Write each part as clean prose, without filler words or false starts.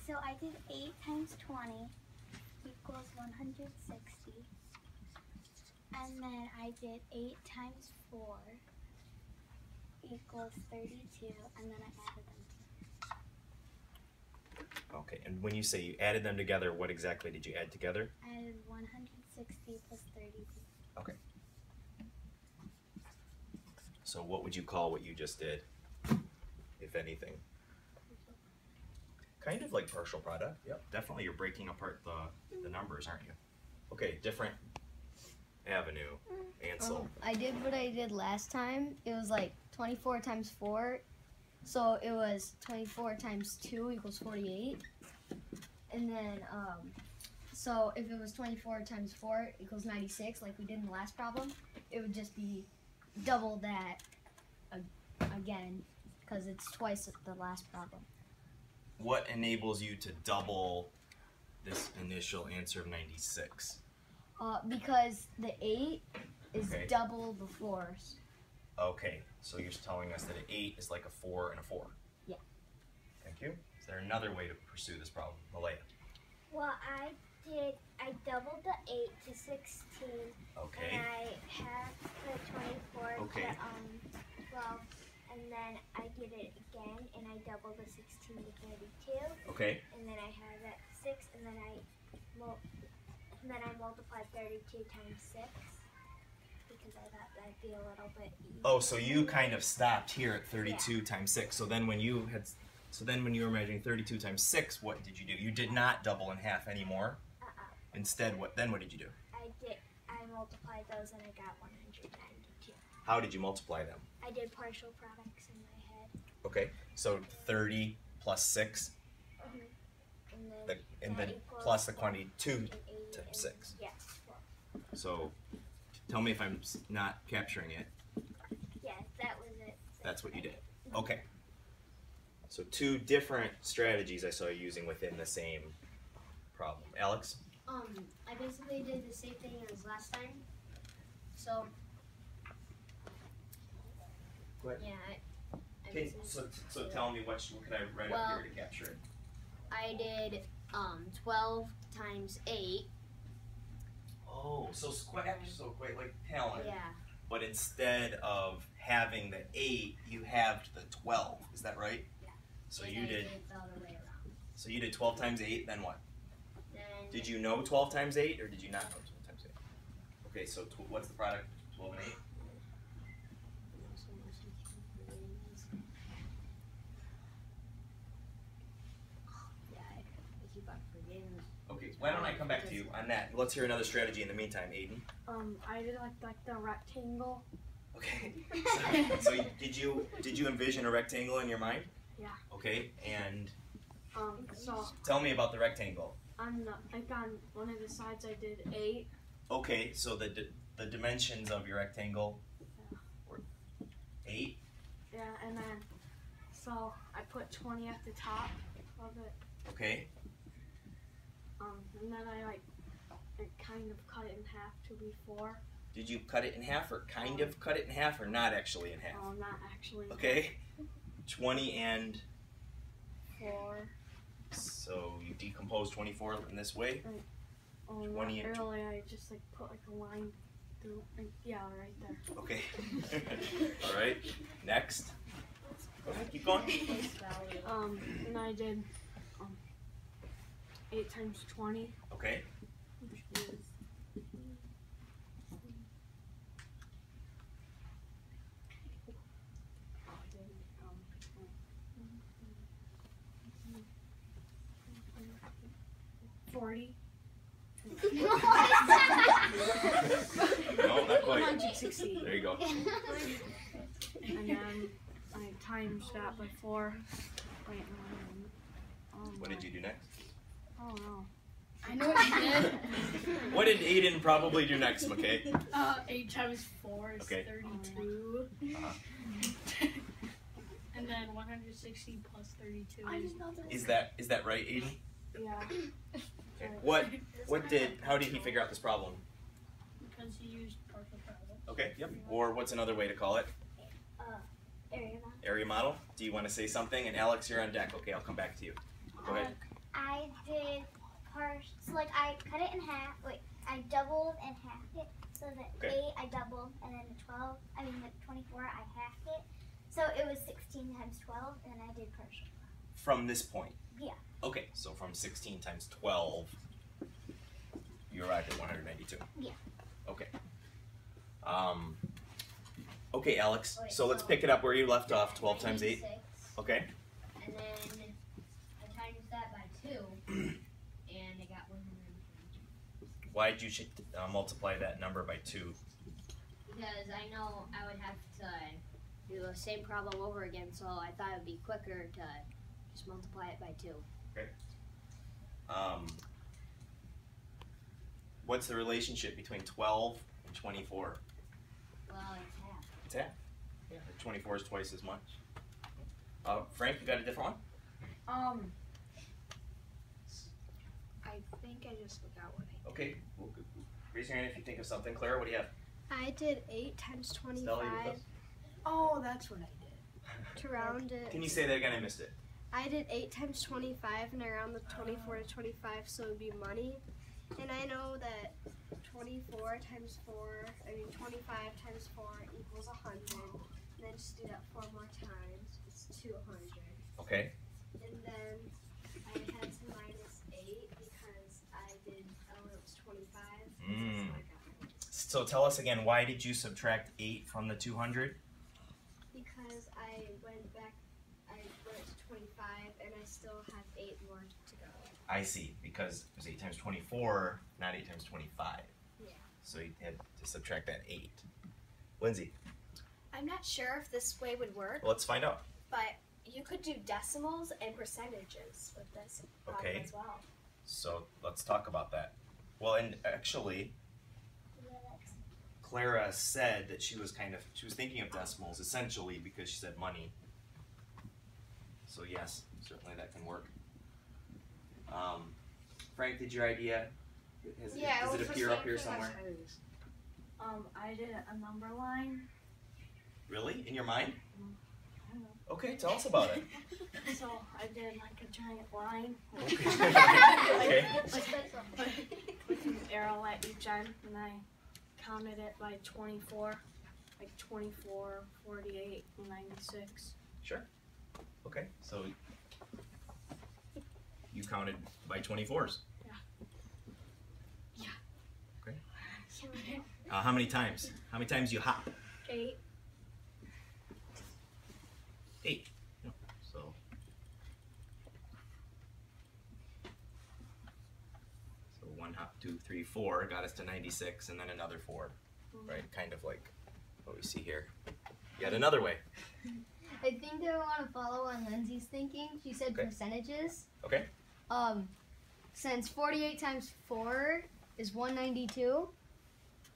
So I did 8 times 20 equals 160. And then I did 8 times 4 equals 32. And then I added them. Okay, and when you say you added them together, what exactly did you add together? I added 160 plus 32. Okay. So what would you call what you just did, if anything? Kind of like partial product. Yep. Definitely you're breaking apart the numbers, aren't you? Okay, different avenue. Ansel. I did what I did last time. It was like 24 times 4. So it was 24 times 2 equals 48. And then, so if it was 24 times 4 equals 96, like we did in the last problem, it would just be double that again, because it's twice the last problem. What enables you to double this initial answer of 96? Because the 8 is Okay. double the 4's. Okay, so you're telling us that an 8 is like a 4 and a 4. Yeah. Thank you. Is there another way to pursue this problem? Malaya. Well, I doubled the 8 to 16. Okay. And I had the 24 Okay. to 12. And then I did it again, and I doubled the 16 to 32. Okay. And then I had that 6, and then I multiplied 32 times 6 because I thought that'd be a little bit easier. Oh, so you kind of stopped here at 32 times 6. So then when you were measuring 32 times 6, what did you do? You did not double in half anymore. Instead, what did you do? I multiplied those and I got 192. How did you multiply them? I did partial products in my head. Okay, so 30 plus 6, and then plus the quantity 2 times 6. Yes. So tell me if I'm not capturing it. Yes, that was it. That's what you did. Okay. So 2 different strategies I saw you using within the same problem. Alex? I basically did the same thing as last time. So, Go ahead. yeah. Okay, so tell me what can I write up here to capture it? I did 12 times 8. Oh, so quite like Talon. Yeah. But instead of having the 8, you halved the 12. Is that right? Yeah. So And you I did. the other way around. So you did 12 times 8. Then what? Then Did you know 12 times 8, or did you not know 12 times 8? Okay, so what's the product? 12 and 8. Okay, why don't I come back to you on that? Let's hear another strategy in the meantime, Aiden. I did like the rectangle. Okay. So did you envision a rectangle in your mind? Yeah. Okay, and So tell me about the rectangle. on one of the sides I did 8. Okay, so the dimensions of your rectangle were 8. Yeah, and then so I put 20 at the top of it. Okay. And then I kind of cut it in half to be 4. Did you cut it in half, or kind of cut it in half, or not actually in half? Not actually. Okay. 20 and 4. so you decompose 24 in this way. 20 and early I just put a line through. Yeah, right there. Okay. All right. Next. Go ahead, keep going. And I did 8 times 20. Okay. Which is 40. No, not quite. 160. There you go. And then I times that by 4. Wait, What did you do next? Oh no. I know what you did. What did Aiden probably do next, McKay? 8 times 4 is Okay. 32. Uh-huh. And then 160 plus 32 is... Is that right, Aiden? Yeah. Okay. How did he figure out this problem? because he used partial product. Okay, yep. Or what's another way to call it? Area model. Area model. Do you want to say something? And Alex, you're on deck. Okay, I'll come back to you. Go ahead. I from this point? Yeah. Okay, so from 16 times 12, you arrived at 192. Yeah. Okay. Okay, Alex. Wait, So let's so- pick it up where you left off. 12 times 8. 96, Okay. And then I times that by 2, and I got 100. Why did you multiply that number by 2? Because I know I would have to do the same problem over again, so I thought it would be quicker to just multiply it by 2. What's the relationship between 12 and 24? Well, it's half. It's half. Yeah. 24 is twice as much. Frank, you got a different one? I think I just forgot what I Okay. Well, raise your hand if you think of something. Clara, what do you have? I did 8 times Stella, you 25 with us? Oh, that's what I did. To round it. Can you say that again? I missed it. I did 8 times 25 and I rounded 24 to 25, so it would be money. And I know that 25 times 4 equals 100. And then just do that 4 more times. It's 200. Okay. And then I had to minus 8 because I did, it was 25. Mm. So I got it. So tell us again, why did you subtract 8 from the 200? Because I went back, I went to 25 and I still have 8 more to go. I see, because it was 8 times 24, not 8 times 25. Yeah. So you had to subtract that 8. Lindsay, I'm not sure if this way would work, well, let's find out. but you could do decimals and percentages with this problem Okay. as well. So let's talk about that. Well, and actually, Clara said that she was thinking of decimals essentially because she said money. So yes, certainly that can work. Frank, did your idea, does it appear up here somewhere? I did a number line. Really? In your mind? I don't know. Okay, tell us about it. So I did like a giant line Okay. with an arrow at each end, and I counted it by 24, like 24, 48, and 96. Sure. Okay, so you counted by 24s. Yeah. Okay. How many times? How many times you hop? 8. 8. No. So 1 hop, 2, 3, 4 got us to 96, and then another 4. Right? Kind of like what we see here. Yet another way. I think I want to follow on Lindsay's thinking. She said Okay. percentages. Okay. Since 48 times 4 is 192,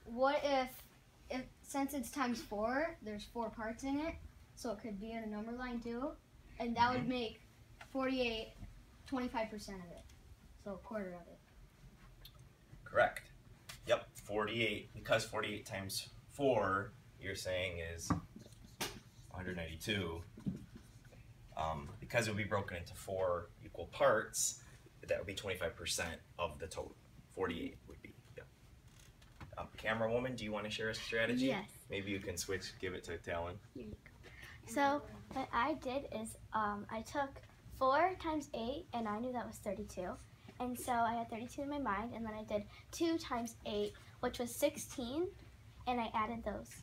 what if since it's times 4, there's 4 parts in it, so it could be in a number line too, and that would make 48 25% of it, so a quarter of it. Correct. Yep. 48. Because 48 times 4, you're saying is 192. Because it would be broken into 4 equal parts, that would be 25% of the total. 48 would be. Yep. Camera woman, do you want to share a strategy? Yes. Maybe you can switch, give it to Talon. So what I did is I took 4 times 8, and I knew that was 32. And so I had 32 in my mind, and then I did 2 times 8, which was 16, and I added those.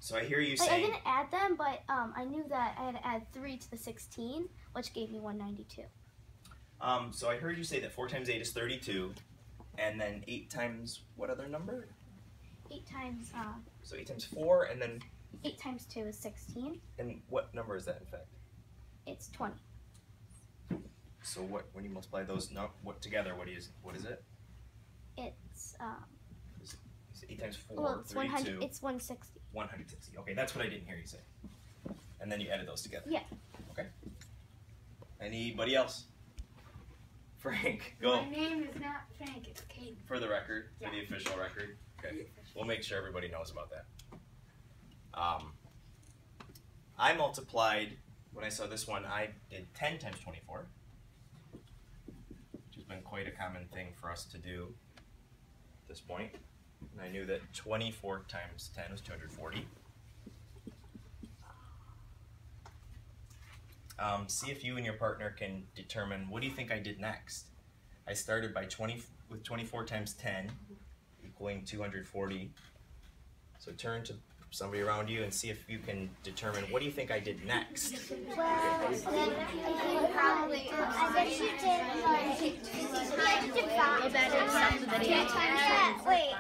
So I hear you Like, I saying. didn't add them, but I knew that I had to add 3 to the 16, which gave me 192. So I heard you say that 4 times 8 is 32, and then 8 times what other number? 8 times So 8 times 4, and then 8 times 2 is 16. and what number is that in fact? It's 20. So what when you multiply those together? What is it? It's Is it 8 times 4, well, it's 32, 100. It's 160. 160. Okay, that's what I didn't hear you say. And then you added those together. Yeah. Okay. Anybody else? Frank, go. My name is not Frank, it's Caden. For the record, for the official record. Okay. We'll make sure everybody knows about that. I multiplied, when I saw this one, I did 10 times 24, which has been quite a common thing for us to do at this point. And I knew that 24 times 10 was 240. see if you and your partner can determine, what do you think I did next? I started by 24 times 10, equaling 240. So turn to somebody around you and see if you can determine, what do you think I did next? Well, then you probably, I bet you did like, you did 5. Wait.